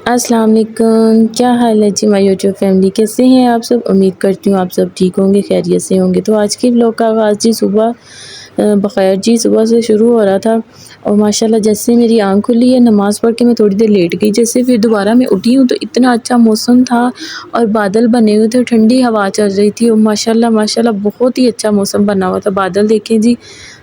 अस्सलाम वालेकुम, क्या हाल है जी माय यूट्यूब फैमिली, कैसे हैं आप सब। उम्मीद करती हूँ आप सब ठीक होंगे, खैरियत से होंगे। तो आज की व्लॉग का आगाज़ जी सुबह बख़ैर जी सुबह से शुरू हो रहा था और माशाल्लाह जैसे मेरी आँख खुली है, नमाज़ पढ़ के मैं थोड़ी देर लेट गई, जैसे फिर दोबारा मैं उठी हूँ तो इतना अच्छा मौसम था और बादल बने हुए थे, ठंडी हवा चल रही थी और माशाल्लाह माशाल्लाह बहुत ही अच्छा मौसम बना हुआ था। बादल देखें जी,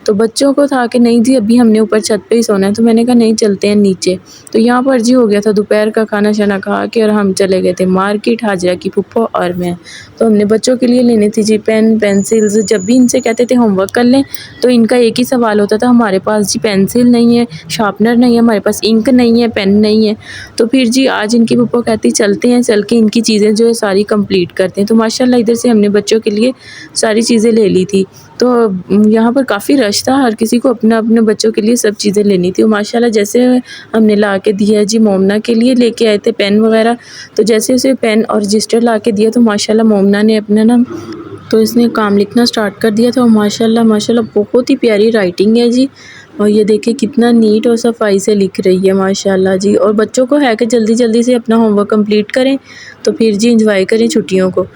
तो बच्चों को था कि नहीं जी अभी हमने ऊपर छत पे ही सोना है, तो मैंने कहा नहीं चलते हैं नीचे। तो यहाँ पर जी हो गया था दोपहर का खाना शाना खा के और हम चले गए थे मार्केट, हाजिरा की फूफो और मैं। तो हमने बच्चों के लिए लेनी थी जी पेन पेंसिल्स। जब भी इनसे कहते थे होमवर्क कर लें तो इनका एक ही सवाल होता था, हमारे पास जी पेंसिल नहीं है, शार्पनर नहीं है, हमारे पास इंक नहीं है, पेन नहीं है। तो फिर जी आज इनकी फूफो कहती चलते हैं, चल के इनकी चीज़ें जो है सारी कंप्लीट करते हैं। तो माशाल्लाह इधर से हमने बच्चों के लिए सारी चीज़ें ले ली थी। तो यहाँ पर काफ़ी रश था, हर किसी को अपना अपने बच्चों के लिए सब चीज़ें लेनी थी और माशाल्लाह जैसे हमने ला के दिया जी मोमना के लिए लेके आए थे पेन वगैरह। तो जैसे उसे पेन और रजिस्टर ला के दिया तो माशाल्लाह मोमना ने अपना ना तो इसने काम लिखना स्टार्ट कर दिया था और माशाल्लाह माशाल्लाह बहुत ही प्यारी राइटिंग है जी। और ये देखिए कितना नीट और सफाई से लिख रही है माशाल्लाह जी। और बच्चों को है कि जल्दी जल्दी से अपना होमवर्क कंप्लीट करें तो फिर जी इंजॉय करें छुट्टियों को।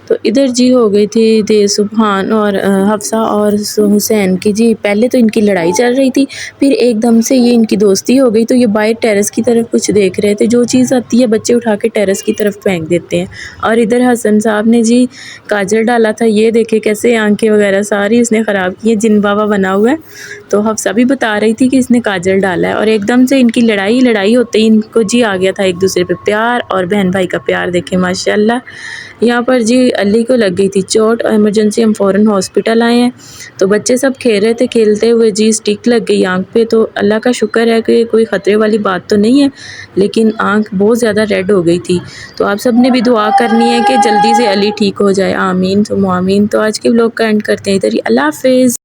तो इधर जी हो गई थी दे सुबहान और हफ्सा और हुसैन की जी, पहले तो इनकी लड़ाई चल रही थी, फिर एकदम से ये इनकी दोस्ती हो गई। तो ये बाहर टेरेस की तरफ कुछ देख रहे थे, जो चीज़ आती है बच्चे उठा के टेरेस की तरफ फेंक देते हैं। और इधर हसन साहब ने जी काजल डाला था, ये देखे कैसे आंखें वगैरह सारी इसने ख़राब की है, जिन बाबा बना हुआ है। तो हफ्सा भी बता रही थी कि इसने काजल डाला है और एकदम से इनकी लड़ाई लड़ाई होते ही इनको जी आ गया था एक दूसरे पे प्यार। और बहन भाई का प्यार देखें माशाल्लाह। यहाँ पर जी अली को लग गई थी चोट और इमरजेंसी हम फ़ौरन हॉस्पिटल आए हैं। तो बच्चे सब खेल रहे थे, खेलते हुए जी स्टिक लग गई आँख पे। तो अल्लाह का शुक्र है कि कोई ख़तरे वाली बात तो नहीं है, लेकिन आँख बहुत ज़्यादा रेड हो गई थी। तो आप सब ने भी दुआ करनी है कि जल्दी से अली ठीक हो जाए, आमीन सुम्मा आमीन। तो आज के व्लॉग का एंड करते हैं इधर ही, अल्लाह हाफ़िज़।